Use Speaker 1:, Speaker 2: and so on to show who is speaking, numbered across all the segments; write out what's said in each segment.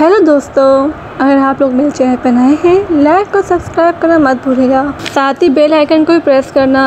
Speaker 1: Hello दोस्तों, अगर आप लोग मेरे चैनल पर नए हैं, लाइक और सब्सक्राइब करना मत भूलिएगा। साथ ही बेल आइकन को भी प्रेस करना,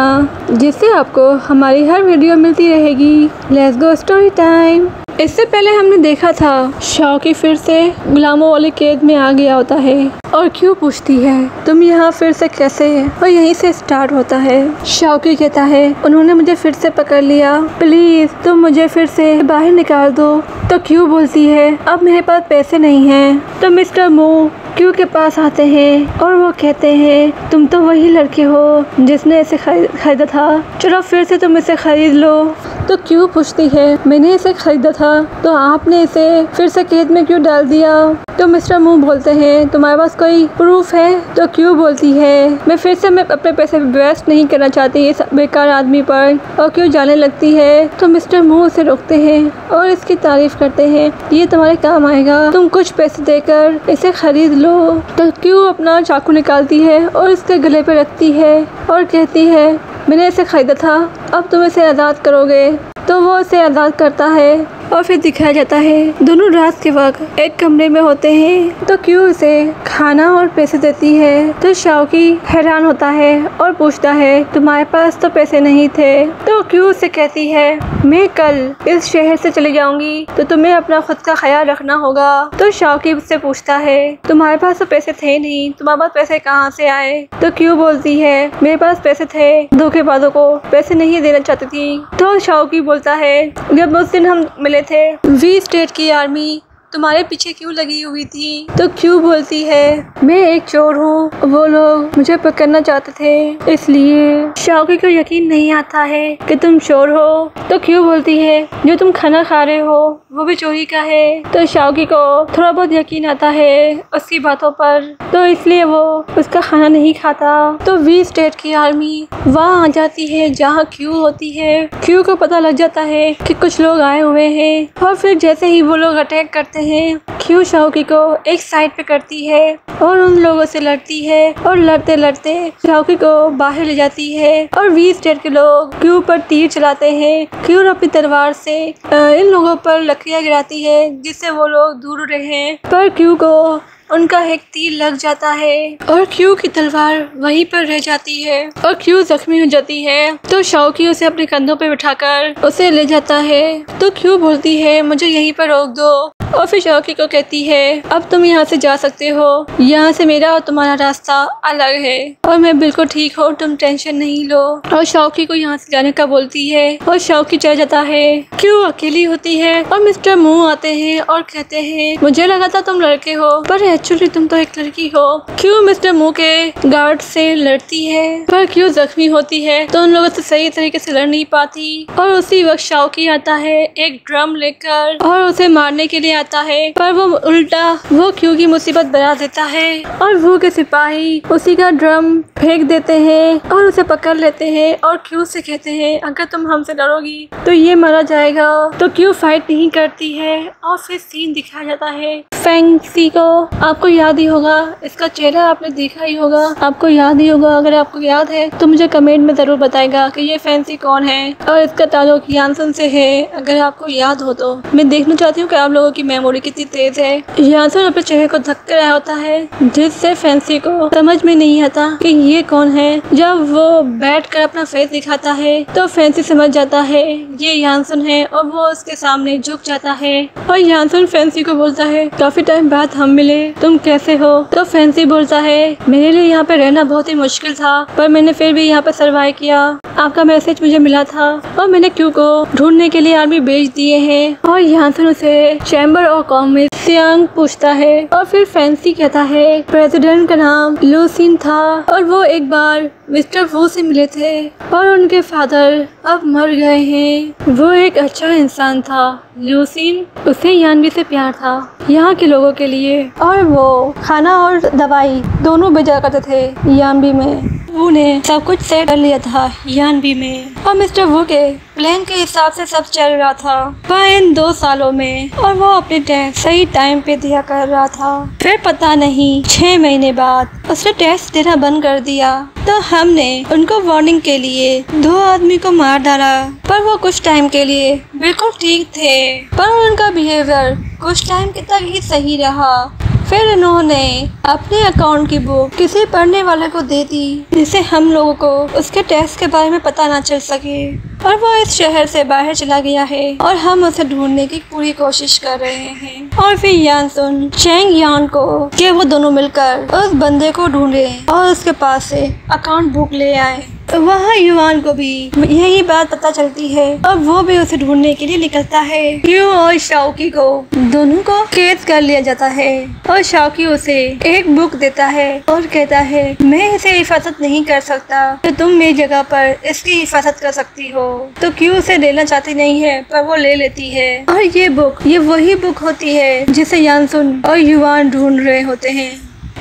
Speaker 1: जिससे आपको हमारी हर वीडियो मिलती रहेगी। Let's go story time. इससे पहले हमने देखा था शौकी फिर से गुलामों वाले कैद में आ गया होता है और क्यों पूछती है तुम यहाँ फिर से कैसे, और यहीं से स्टार्ट होता है। शौकी कहता है उन्होंने मुझे फिर से पकड़ लिया, प्लीज तुम मुझे फिर से बाहर निकाल दो। तो क्यों बोलती है अब मेरे पास पैसे नहीं हैं। तो मिस्टर मू क्यू के पास आते हैं और वो कहते हैं तुम तो वही लड़के हो जिसने इसे खरीदा था, चलो फिर से तुम इसे खरीद लो। तो क्यू पूछती है मैंने इसे खरीदा था तो आपने इसे फिर से कैद में क्यों डाल दिया। तो मिस्टर मू बोलते हैं तुम्हारे पास कोई प्रूफ है। तो क्यू बोलती है मैं अपने पैसे वेस्ट नहीं करना चाहती इस बेकार आदमी पर। और क्यू जाने लगती है तो मिस्टर मू उसे रोकते हैं और इसकी तारीफ करते हैं ये तुम्हारे काम आएगा, तुम कुछ पैसे देकर इसे खरीद लो। तो क्यू अपना चाकू निकालती है और इसके गले पे रखती है और कहती है मैंने इसे खरीदा था, अब तुम इसे आज़ाद करोगे। तो वो इसे आज़ाद करता है और फिर दिखाया जाता है दोनों रात के वक्त एक कमरे में होते हैं। तो क्यू उसे खाना और पैसे देती है। तो शौकी हैरान होता है और पूछता है तुम्हारे पास तो पैसे नहीं थे। तो क्यू उसे कहती है मैं कल इस शहर से चली जाऊंगी तो तुम्हें अपना खुद का ख्याल रखना होगा। तो शौकी उससे पूछता है तुम्हारे पास तो पैसे थे नहीं, तुम्हारे पास पैसे कहाँ से आए। तो क्यू बोलती है मेरे पास पैसे थे, धोखेबाजों को पैसे नहीं देना चाहती थी। तो शौकी बोलता है जब उस दिन हम मिले थे वी स्टेट की आर्मी तुम्हारे पीछे क्यों लगी हुई थी। तो क्यों बोलती है मैं एक चोर हूँ, वो लोग मुझे पकड़ना चाहते थे इसलिए। शौकी को यकीन नहीं आता है कि तुम चोर हो। तो क्यों बोलती है जो तुम खाना खा रहे हो वो भी चोरी का है। तो शौकी को थोड़ा बहुत यकीन आता है उसकी बातों पर, तो इसलिए वो उसका खाना नहीं खाता। तो वी स्टेट की आर्मी वहाँ आ जाती है जहाँ क्यू होती है। क्यू को पता लग जाता है कि कुछ लोग आए हुए हैं और फिर जैसे ही वो लोग अटैक करते हैं क्यू शौकी को एक साइड पे करती है और उन लोगों से लड़ती है और लड़ते लड़ते शौकी को बाहर ले जाती है और वी स्टेट के लोग क्यू पर तीर चलाते हैं। क्यू अपनी तलवार से इन लोगों पर लकड़ियां गिराती है जिससे वो लोग दूर रहे, पर क्यू को उनका एक तीर लग जाता है और क्यू की तलवार वहीं पर रह जाती है और क्यू जख्मी हो जाती है। तो शौकी उसे अपने कंधों पे बिठाकर उसे ले जाता है। तो क्यू बोलती है मुझे यहीं पर रोक दो और फिर शौकी को कहती है अब तुम यहाँ से जा सकते हो, यहाँ से मेरा और तुम्हारा रास्ता अलग है और मैं बिल्कुल ठीक हूँ, तुम टेंशन नहीं लो। और शौकी को यहाँ से जाने का बोलती है और शौकी चल जाता है। क्यों अकेली होती है और मिस्टर मू आते हैं और कहते हैं मुझे लगा था तुम लड़के हो पर एक्चुअली तुम तो एक लड़की हो। क्यों मिस्टर मू के गार्ड से लड़ती है पर क्यों जख्मी होती है तो उन लोगों से सही तरीके से लड़ नहीं पाती। और उसी वक्त शौकी आता है एक ड्रम लेकर और उसे मारने के लिए आता है, पर वो उल्टा वो क्यू की मुसीबत बना देता है और वो के सिपाही उसी का ड्रम फेंक देते हैं और उसे पकड़ लेते हैं और क्यू से कहते हैं अगर तुम हमसे लड़ोगी तो ये मारा जाएगा। तो क्यू फाइट नहीं करती है और फिर सीन दिखाया जाता है फैंसी को। आपको याद ही होगा, इसका चेहरा आपने देखा ही होगा, आपको याद ही होगा। अगर आपको याद है तो मुझे कमेंट में जरूर बताएगा कि ये फैंसी कौन है और इसका ताल्लुक यानसन से है। अगर आपको याद हो तो मैं देखना चाहती हूँ कि आप लोगों की मेमोरी कितनी तेज है। यानसन अपने चेहरे को ढक कर आया होता है जिससे फैंसी को समझ में नहीं आता कि ये कौन है। जब वो बैठ कर अपना फेस दिखाता है तो फैंसी समझ जाता है ये यानसन है और वो उसके सामने झुक जाता है। और यानसन फैंसी को बोलता है काफी टाइम बाद हम मिले, तुम कैसे हो। तो फैंसी बोलता है मेरे लिए यहाँ पे रहना बहुत ही मुश्किल था पर मैंने फिर भी यहाँ पे सर्वाइव किया, आपका मैसेज मुझे मिला था और मैंने क्यू को ढूंढने के लिए आर्मी भेज दिए हैं। और यानसन उसे चैम्बर और कॉमर्स सियांग पूछता है और फिर फैंसी कहता है प्रेसिडेंट का नाम लूसिन था और वो एक बार मिस्टर वू से मिले थे और उनके फादर अब मर गए हैं। वो एक अच्छा इंसान था, लूसिन उसे यानवी से प्यार था यहाँ के लोगों के लिए और वो खाना और दवाई दोनों भेजा करते थे यानवी में। वू ने सब कुछ सेट कर लिया था यानबी में और मिस्टर वू के प्लान के हिसाब से सब चल रहा था वह इन 2 सालों में और वो अपने टेस्ट सही टाइम पे दिया कर रहा था। फिर पता नहीं 6 महीने बाद उसने टेस्ट देना बंद कर दिया तो हमने उनको वार्निंग के लिए 2 आदमी को मार डाला पर वो कुछ टाइम के लिए बिल्कुल ठीक थे पर उनका बिहेवियर कुछ टाइम तक ही सही रहा। फिर इन्होंने अपने अकाउंट की बुक किसी पढ़ने वाले को दे दी जिससे हम लोगों को उसके टेस्ट के बारे में पता ना चल सके और वो इस शहर से बाहर चला गया है और हम उसे ढूंढने की पूरी कोशिश कर रहे हैं। और फिर यान सुन चैंग यान को कि वो दोनों मिलकर उस बंदे को ढूंढे और उसके पास से अकाउंट बुक ले आए। वहाँ युवान को भी यही बात पता चलती है और वो भी उसे ढूंढने के लिए निकलता है। क्यू और शाओकी को दोनों को कैद कर लिया जाता है और शाओकी उसे एक बुक देता है और कहता है मैं इसे हिफाजत नहीं कर सकता तो तुम मेरी जगह पर इसकी हिफाजत कर सकती हो। तो क्यू उसे लेना चाहती नहीं है पर वो ले लेती है और ये वही बुक होती है जिसे यानसुन और युवान ढूंढ रहे होते हैं।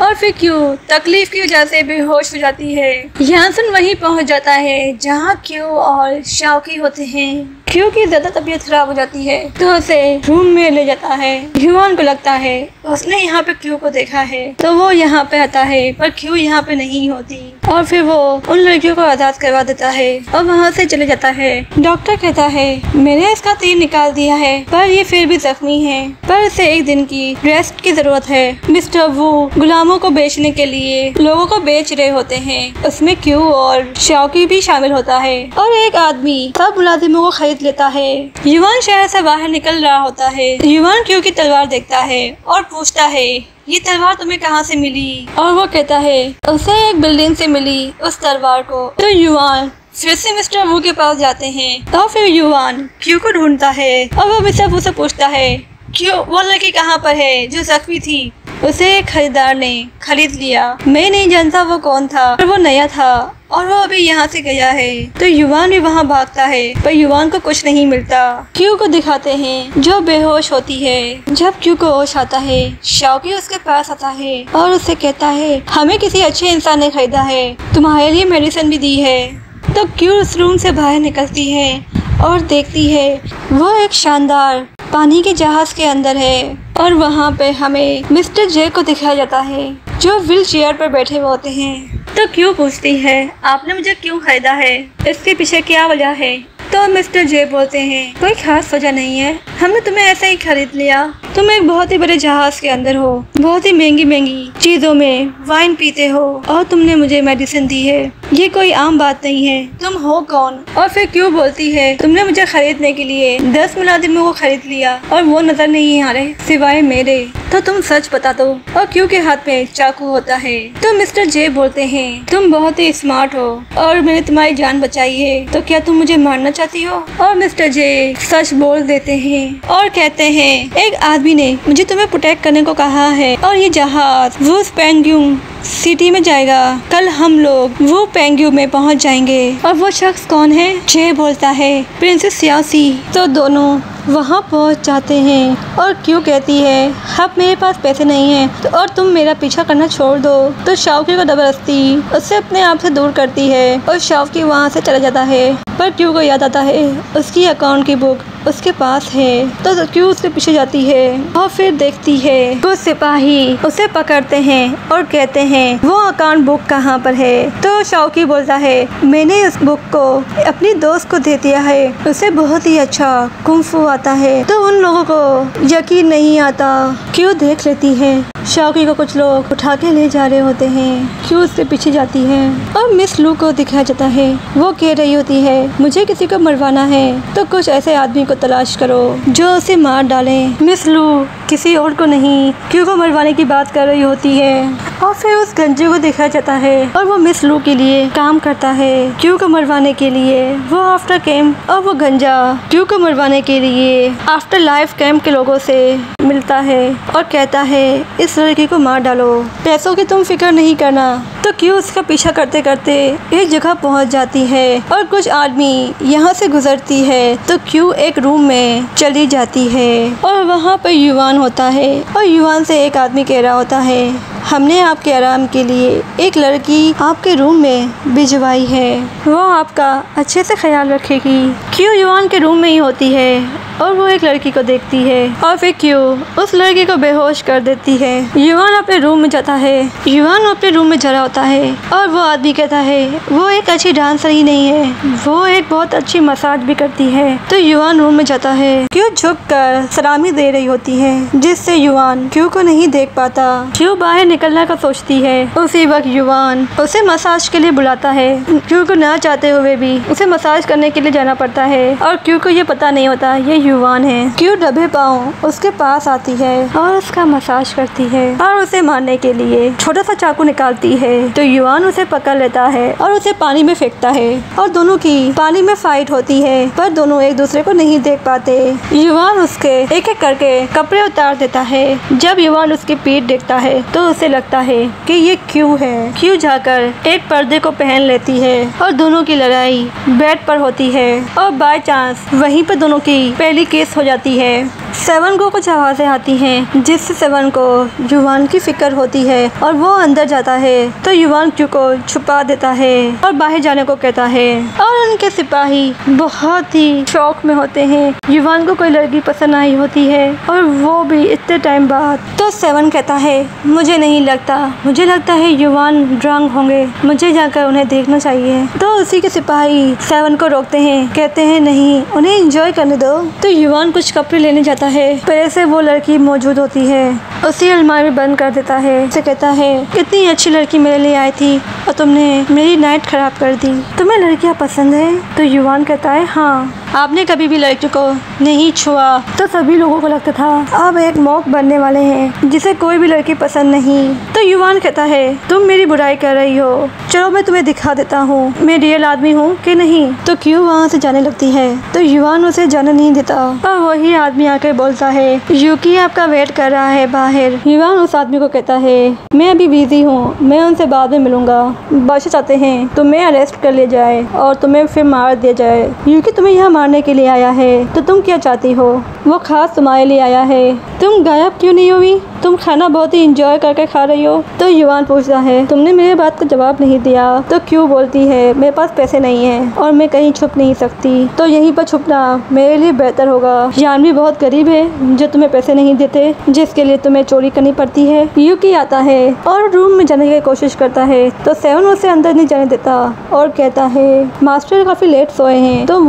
Speaker 1: और फिर क्यू तकलीफ की वजह से बेहोश हो जाती है। यानसुन वहीं पहुंच जाता है जहां क्यू और शाओकी होते हैं। क्यू की ज्यादा तबीयत खराब हो जाती है तो उसे रूम में ले जाता है। युवान को लगता है उसने यहाँ पे क्यू को देखा है तो वो यहाँ पे आता है पर क्यू यहाँ पे नहीं होती और फिर वो उन लड़कियों को आजाद करवा देता है और वहाँ से चले जाता है। डॉक्टर कहता है मैंने इसका तीर निकाल दिया है पर ये फिर भी जख्मी है पर इसे 1 दिन की रेस्ट की जरूरत है। मिस्टर वू गुलामों को बेचने के लिए लोगों को बेच रहे होते हैं उसमें क्यू और शाओकी भी शामिल होता है और एक आदमी सब मुलाजिमों को खरीद लेता है। युवान शहर से बाहर निकल रहा होता है। युवान क्यू की तलवार देखता है और पूछता है ये तलवार तुम्हें कहाँ से मिली और वो कहता है उसे एक बिल्डिंग से मिली उस तलवार को। तो युवान फिर से मिस्टर वू के पास जाते हैं और फिर युवान क्यू को ढूंढता है और वो मिस्टर वू से पूछता है क्यू वो लड़की कहाँ पर है जो जख्मी थी। उसे एक खरीदार ने खरीद लिया। मैं नहीं जानता वो कौन था पर वो नया था और वो अभी यहाँ से गया है। तो युवान भी वहाँ भागता है पर युवान को कुछ नहीं मिलता। क्यू को दिखाते हैं जो बेहोश होती है। जब क्यू को होश आता है शाओकी उसके पास आता है और उससे कहता है हमें किसी अच्छे इंसान ने खरीदा है तुम्हारे लिए मेडिसिन भी दी है। तो क्यू उस रूम से बाहर निकलती है और देखती है वो एक शानदार पानी के जहाज के अंदर है और वहाँ पे हमें मिस्टर जे को दिखाया जाता है जो व्हील चेयर पर बैठे हुए होते हैं। तो क्यों पूछती है आपने मुझे क्यों खरीदा है इसके पीछे क्या वजह है। तो मिस्टर जे बोलते हैं कोई खास वजह नहीं है हमने तुम्हें ऐसे ही खरीद लिया। तुम एक बहुत ही बड़े जहाज के अंदर हो बहुत ही महंगी चीजों में वाइन पीते हो और तुमने मुझे मेडिसिन दी है ये कोई आम बात नहीं है तुम हो कौन। और फिर क्यों बोलती है तुमने मुझे खरीदने के लिए 10 मुलाजिमों को खरीद लिया और वो नजर नहीं आ रहे सिवाय मेरे तो तुम सच बता दो। और क्यों के हाथ में चाकू होता है। तो मिस्टर जे बोलते हैं तुम बहुत ही स्मार्ट हो और मैंने तुम्हारी जान बचाई है तो क्या तुम मुझे मारना चाहती हो। और मिस्टर जे सच बोल देते हैं और कहते हैं एक आदमी ने मुझे तुम्हें प्रोटेक्ट करने को कहा है और ये जहाज वो पेंगुइन सिटी में जाएगा। कल हम लोग वो पेंगुइन में पहुंच जाएंगे। और वो शख्स कौन है। जे बोलता है प्रिंसेस सियासी। तो दोनों वहाँ पहुँच जाते हैं और क्यों कहती है अब मेरे पास पैसे नहीं हैं तो और तुम मेरा पीछा करना छोड़ दो। तो शाओकी को जबरदस्ती उससे अपने आप से दूर करती है और शाओकी वहाँ से चला जाता है। पर क्यों को याद आता है उसकी अकाउंट की बुक उसके पास है तो क्यों उसके पीछे जाती है और फिर देखती है कुछ सिपाही उसे पकड़ते हैं और कहते हैं वो अकाउंट बुक कहाँ पर है। तो शाओकी बोलता है मैंने इस बुक को अपनी दोस्त को दे दिया है उसे बहुत ही अच्छा कुंफू आता है। तो उन लोगों को यकीन नहीं आता। क्यों देख लेती है शाओकी को कुछ लोग उठा के ले जा रहे होते हैं। क्यों उसके पीछे जाती है और मिस लू को दिखाया जाता है वो कह रही होती है मुझे किसी को मरवाना है तो कुछ ऐसे आदमी को तलाश करो जो उसे मार डाले। मिस लू किसी और को नहीं क्यों को मरवाने की बात कर रही होती है और फिर उस गंजे को दिखाया जाता है और वो मिस लू के लिए काम करता है क्यों को मरवाने के लिए। वो आफ्टर कैंप और वो गंजा क्यों को मरवाने के लिए आफ्टर लाइफ कैंप के लोगों से मिलता है और कहता है इस लड़की को मार डालो पैसों की तुम फिक्र नहीं करना तो क्यू उसका पीछा करते करते एक जगह पहुंच जाती है और कुछ आदमी यहाँ से गुजरती है तो क्यू एक रूम में चली जाती है और वहाँ पर युवान होता है और युवान से एक आदमी कह रहा होता है, हमने आपके आराम के लिए एक लड़की आपके रूम में भिजवाई है, वो आपका अच्छे से ख्याल रखेगी। क्यू युवान के रूम में ही होती है और वो एक लड़की को देखती है और फिर क्यू उस लड़की को बेहोश कर देती है। युवान अपने रूम में जाता है। युवान अपने रूम में जरा होता है और वो आदमी कहता है वो एक अच्छी डांसर ही नहीं है, वो एक बहुत अच्छी मसाज भी करती है। तो युवान रूम में जाता है। क्यू झुक कर सलामी दे रही होती है जिससे युवान क्यू को नहीं देख पाता। क्यू बाहर निकलने का सोचती है। उसी वक्त युवान उसे मसाज के लिए बुलाता है। क्यू को ना चाहते हुए भी उसे मसाज करने के लिए जाना पड़ता है और क्यू को ये पता नहीं होता ये युवान है। क्यू दबे पाँव उसके पास आती है और उसका मसाज करती है और उसे मारने के लिए छोटा सा चाकू निकालती है। तो युवान उसे पकड़ लेता है और उसे पानी में फेंकता है और दोनों की पानी में फाइट होती है पर दोनों एक दूसरे को नहीं देख पाते। युवान उसके एक एक करके कपड़े उतार देता है। जब युवान उसकी पीठ देखता है तो उसे लगता है कि ये क्यू है। क्यू जाकर एक पर्दे को पहन लेती है और दोनों की लड़ाई बेड पर होती है और बाय चांस वहीं पर दोनों की पहली केस हो जाती है। सेवन को कुछ आवाज़ें आती हैं जिससे सेवन को युवान की फिक्र होती है और वो अंदर जाता है तो युवान क्यू को छुपा देता है और बाहर जाने को कहता है और उनके सिपाही बहुत ही शौक में होते हैं। युवान को कोई लड़की पसंद आई होती है और वो भी इतने टाइम बाद। तो सेवन कहता है मुझे नहीं लगता, मुझे लगता है युवान ड्रंक होंगे, मुझे जाकर उन्हें देखना चाहिए। तो उसी के सिपाही सेवन को रोकते हैं, कहते हैं नहीं उन्हें एंजॉय करने दो। तो युवान कुछ कपड़े लेने जाता है। पहले से वो लड़की मौजूद होती है, उसी अलमारी में बंद कर देता है। उसे कहता है इतनी अच्छी लड़की मेरे लिए आई थी और तुमने मेरी नाइट खराब कर दी, तुम्हें लड़कियां पसंद है? तो युवान कहता है हाँ, आपने कभी भी लड़की को नहीं छुआ। तो सभी लोगों को लगता था अब एक मॉक बनने वाले हैं जिसे कोई भी लड़की पसंद नहीं। तो युवान कहता है तुम मेरी बुराई कर रही हो, चलो मैं तुम्हें दिखा देता हूँ मैं रियल आदमी हूँ कि नहीं। तो क्यू वहाँ से जाने लगती है तो युवान उसे जाने नहीं देता और वही आदमी आकर बोलता है यूकी आपका वेट कर रहा है बाहर। युवान उस आदमी को कहता है मैं अभी बिजी हूँ, मैं उनसे बाद में मिलूंगा। बादशाह चाहते हैं तुम्हें अरेस्ट कर लिया जाए और तुम्हें फिर मार दिया जाए। यूकी तुम्हें यहाँ मारने के लिए आया है तो तुम क्या चाहती हो? वो खास तुम्हारे लिए आया है, तुम गायब क्यों नहीं हुई? तुम खाना बहुत ही इंजॉय करके खा रही हो। तो युवान पूछता है तुमने मेरे बात का जवाब नहीं दिया। तो क्यों बोलती है मेरे पास पैसे नहीं है और मैं कहीं छुप नहीं सकती, तो यहीं पर छुपना मेरे लिए बेहतर होगा। यान भी बहुत गरीब है जो तुम्हें पैसे नहीं देते, जिसके लिए तुम्हें चोरी करनी पड़ती है। यूकी आता है और रूम में जाने की कोशिश करता है तो सेवन उसे अंदर नहीं जाने देता और कहता है मास्टर काफी लेट सोए हैं तो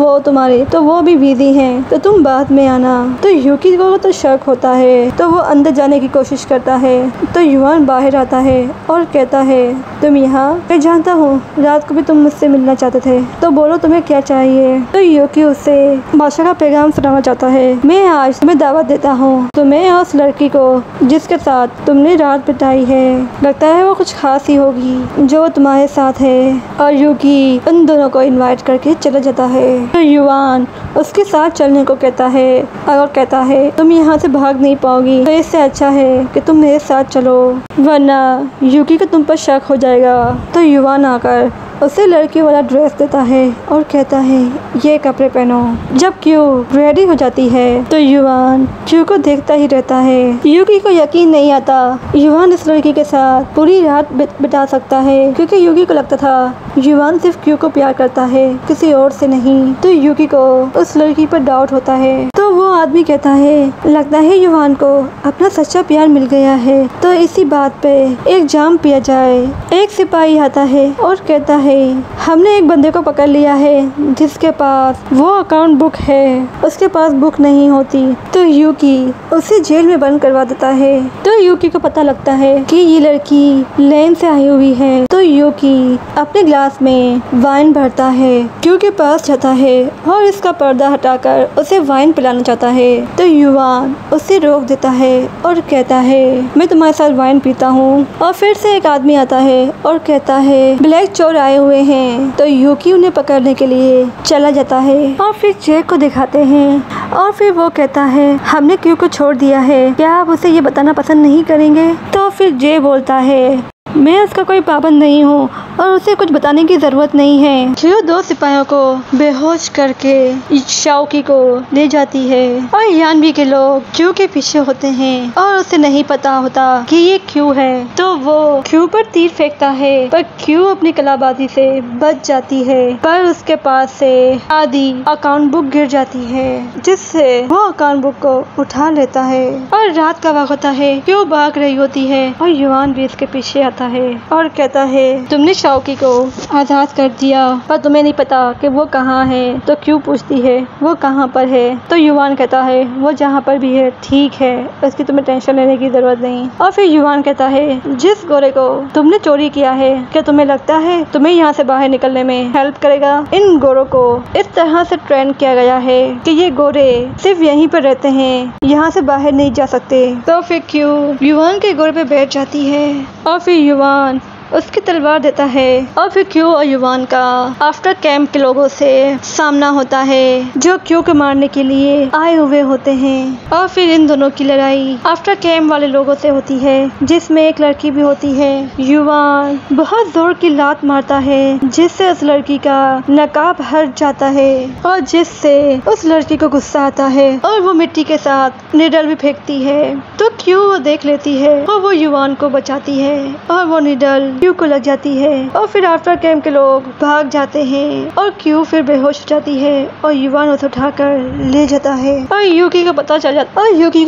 Speaker 1: वो भी बिजी हैं तो तुम बाद में आना। तो यूकी को तो शक होता है तो वो अंदर जाने की कोशिश करता है। तो युवान बाहर आता है और कहता है तुम यहाँ, मैं जानता हूँ रात को भी तुम मुझसे मिलना चाहते थे, तो बोलो तुम्हें क्या चाहिए। तो यूकी उससे बादशाह का पैगाम सुनाना चाहता है मैं आज तुम्हें दावत देता हूँ, तुम्हें और उस लड़की को जिसके साथ तुमने रात बिताई है, लगता है वो कुछ खास ही होगी जो तुम्हारे साथ है। और यूकी उन दोनों को इनवाइट करके चला जाता है। तो युवान उसके साथ चलने को कहता है और कहता है तुम यहाँ से भाग नहीं पाओगी, तो इससे अच्छा है कि तुम मेरे साथ चलो वरना यूकी को तुम पर शक हो जाएगा। तो युवान आकर उसे लड़की वाला ड्रेस देता है और कहता है ये कपड़े पहनो। जब क्यू रेडी हो जाती है तो युवान क्यू को देखता ही रहता है। यूकी को यकीन नहीं आता युवान इस लड़की के साथ पूरी रात बिता सकता है, क्योंकि यूकी को लगता था युवान सिर्फ क्यू को प्यार करता है किसी और से नहीं। तो यूकी को उस लड़की पर डाउट होता है। तो वो आदमी कहता है लगता है युवान को अपना सच्चा प्यार मिल गया है, तो इसी बात पे एक जाम पिया जाए। एक सिपाही आता है और कहता है हमने एक बंदे को पकड़ लिया है जिसके पास वो अकाउंट बुक है, उसके पास बुक नहीं होती। तो यूकी उसे जेल में बंद करवा देता है। तो यूकी को पता लगता है कि ये लड़की लेन से आई हुई है। तो यूकी अपने ग्लास में वाइन भरता है, क्यू के पास जाता है और इसका पर्दा हटाकर उसे वाइन पिलाना चाहता है। तो युवान उसे रोक देता है और कहता है मैं तुम्हारे साथ वाइन पीता हूँ। और फिर से एक आदमी आता है और कहता है ब्लैक चोर आए हुए हैं। तो यूकी उन्हें पकड़ने के लिए चला जाता है और फिर जैक को दिखाते हैं और फिर वो कहता है हमने क्यू को छोड़ दिया है, क्या आप उसे ये बताना पसंद नहीं करेंगे? तो फिर जे बोलता है मैं उसका कोई पाबंद नहीं हूँ और उसे कुछ बताने की जरूरत नहीं है। क्यू दो सिपाहियों को बेहोश करके शाओकी को ले जाती है और यानबी के लोग क्यू के पीछे होते हैं और उसे नहीं पता होता कि ये क्यू है। तो वो क्यू पर तीर फेंकता है पर क्यू अपनी कलाबाजी से बच जाती है, पर उसके पास से आधी अकाउंट बुक गिर जाती है जिससे वो अकाउंट बुक को उठा लेता है। और रात का वक्त होता है, क्यू भाग रही होती है और युवान भी इसके पीछे आता है और कहता है तुमने शाओकी को आजाद कर दिया पर तुम्हें नहीं पता कि वो कहाँ है। तो क्यू पूछती है वो कहाँ पर है। तो युवान कहता है वो जहाँ पर भी है ठीक है, उसकी तुम्हें टेंशन लेने की जरूरत नहीं। और फिर युवान कहता है जिस गोरे को तुमने चोरी किया है क्या तुम्हें लगता है तुम्हें यहाँ से बाहर निकलने में हेल्प करेगा? इन गोरों को इस तरह से ट्रेन किया गया है कि ये गोरे सिर्फ यहीं पर रहते हैं, यहाँ से बाहर नहीं जा सकते। तो फिर क्यू युवान के गोरे पे बैठ जाती है और फिर युवान उसकी तलवार देता है और फिर क्यू और युवान का आफ्टर कैंप के लोगों से सामना होता है जो क्यू को मारने के लिए आए हुए होते हैं। और फिर इन दोनों की लड़ाई आफ्टर कैंप वाले लोगों से होती है जिसमें एक लड़की भी होती है। युवान बहुत जोर की लात मारता है जिससे उस लड़की का नकाब हट जाता है और जिससे उस लड़की को गुस्सा आता है और वो मिट्टी के साथ निडल भी फेंकती है। तो क्यू वो देख लेती है और वो युवान को बचाती है और वो निडल क्यू को लग जाती है और फिर आफ्टर कैंप के लोग भाग जाते हैं और क्यू फिर बेहोश हो जाती है और युवान उसे उठाकर ले जाता है और यूकी को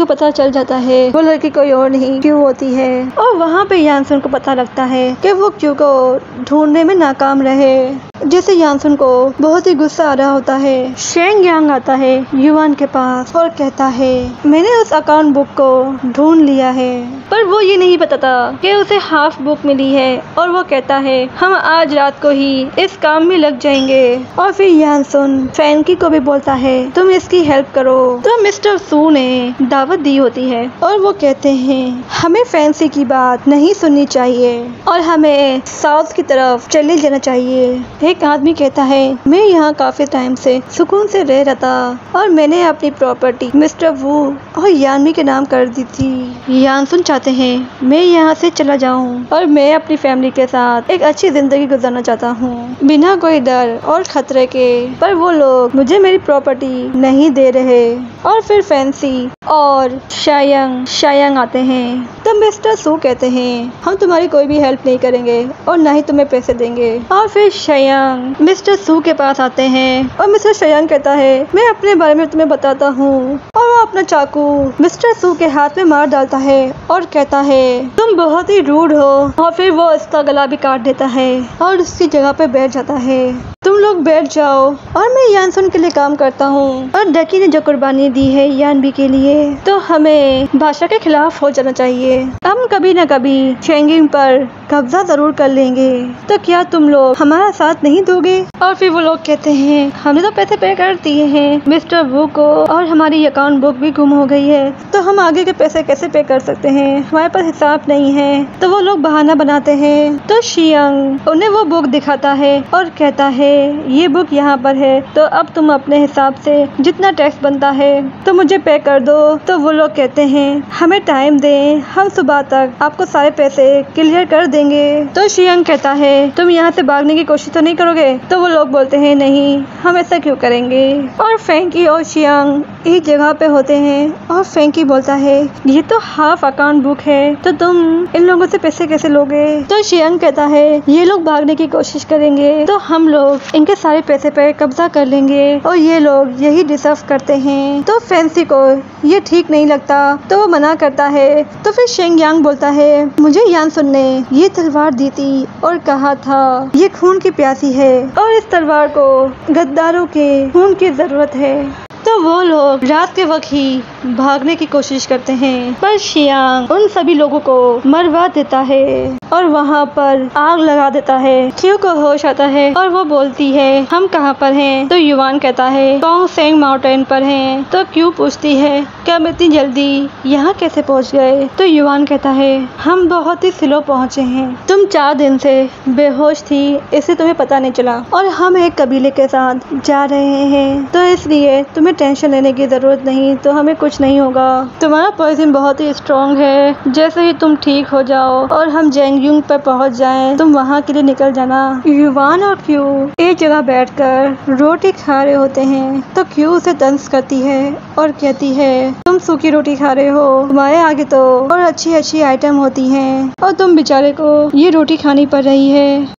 Speaker 1: पता चल जाता है वो लड़की कोई और नहीं क्यू होती है। और वहाँ पे यानसुन को पता लगता है कि वो क्यू को ढूंढने में नाकाम रहे, जिससे यानसुन को बहुत ही गुस्सा आ रहा होता है। शेंग यांग आता है युवान के पास और कहता है मैंने उस अकाउंट बुक को ढूंढ लिया है, पर वो ये नहीं बताता कि उसे हाफ बुक मिली है और वो कहता है हम आज रात को ही इस काम में लग जाएंगे। और फिर यानसुन फैंकी को भी बोलता है तुम इसकी हेल्प करो। तो मिस्टर सू ने दावत दी होती है और वो कहते हैं हमें फैंसी की बात नहीं सुननी चाहिए और हमें साउथ की तरफ चले जाना चाहिए। एक आदमी कहता है मैं यहाँ काफी टाइम से सुकून से रह रहा था और मैंने अपनी प्रॉपर्टी मिस्टर वू और यानमी के नाम कर दी थी। यानसुन चाहते हैं मैं यहाँ से चला जाऊँ और मैं अपनी फैमिली के साथ एक अच्छी जिंदगी गुजारना चाहता हूँ बिना कोई डर और खतरे के, पर वो लोग मुझे मेरी प्रॉपर्टी नहीं दे रहे। और फिर फैंसी और शायंग आते हैं। तो मिस्टर सू कहते हैं हम तुम्हारी कोई भी हेल्प नहीं करेंगे और ना ही तुम्हें पैसे देंगे। और फिर शायंग मिस्टर सू के पास आते हैं और मिस्टर शायंग कहता है मैं अपने बारे में तुम्हें बताता हूँ और वो अपना चाकू मिस्टर सू के हाथ में मार डालता है और कहता है तुम बहुत ही रूड हो। और फिर वो उसका गला भी काट देता है और उसकी जगह पे बैठ जाता है। तुम लोग बैठ जाओ और मैं यानसुन के लिए काम करता हूँ और डकी ने जो कुर्बानी दी है यानबी के लिए तो हमें भाषा के खिलाफ हो जाना चाहिए। हम कभी न कभी शेंगिंग पर कब्जा जरूर कर लेंगे, तो क्या तुम लोग हमारा साथ नहीं दोगे? और फिर वो लोग कहते हैं हमने तो पैसे पे कर दिए हैं मिस्टर वू को और हमारी अकाउंट बुक भी गुम हो गई है, तो हम आगे के पैसे कैसे पे कर सकते हैं, हमारे पास हिसाब नहीं है। तो वो लोग बहाना बनाते हैं। तो शियांग उन्हें वो बुक दिखाता है और कहता है ये बुक यहाँ पर है, तो अब तुम अपने हिसाब से जितना टैक्स बनता है तो मुझे पे कर दो। तो वो लोग कहते हैं हमें टाइम दें, हम सुबह तक आपको सारे पैसे क्लियर कर देंगे। तो शियांग कहता है तुम यहाँ से भागने की कोशिश तो नहीं करोगे? तो वो लोग बोलते हैं नहीं, हम ऐसा क्यों करेंगे। और फैंकी और शियांग एक जगह पे होते हैं और फैंकी बोलता है ये तो हाफ अकाउंट बुक है, तो तुम इन लोगों से पैसे कैसे लोगे? तो शियांग कहता है ये लोग भागने की कोशिश करेंगे तो हम लोग इनके सारे पैसे पे कब्जा कर लेंगे और ये लोग यही डिजर्व करते हैं। तो फैंसी को ये ठीक नहीं लगता तो वो मना करता है। तो फिर शेंग यांग बोलता है मुझे यानसुन ने ये तलवार दी थी और कहा था ये खून की प्यासी है और इस तलवार को गद्दारों के खून की जरूरत है। तो वो लोग रात के वक्त ही भागने की कोशिश करते हैं, पर शियांग उन सभी लोगों को मरवा देता है और वहाँ पर आग लगा देता है। क्यू को होश आता है और वो बोलती है हम कहाँ पर हैं? तो युवान कहता है टोंग सेंग माउंटेन पर हैं। तो क्यू पूछती है क्या हम इतनी जल्दी यहाँ कैसे पहुँच गए? तो युवान कहता है हम बहुत ही स्लो पहुँचे हैं, तुम 4 दिन से बेहोश थी इसलिए तुम्हें पता नहीं चला और हम एक कबीले के साथ जा रहे हैं, तो इसलिए तुम्हें टेंशन लेने की जरूरत नहीं, तो हमें कुछ कुछ नहीं होगा। तुम्हारा पॉइजन बहुत ही स्ट्रॉन्ग है। जैसे ही तुम ठीक हो जाओ और हम जेंगयुंग पर पहुंच जाएं, तुम वहां के लिए निकल जाना। युवान और क्यू एक जगह बैठकर रोटी खा रहे होते हैं तो क्यू उसे तंज करती है और कहती है, तुम सूखी रोटी खा रहे हो, तुम्हारे आगे तो और अच्छी अच्छी आइटम होती हैं और तुम बेचारे को ये रोटी खानी पड़ रही है।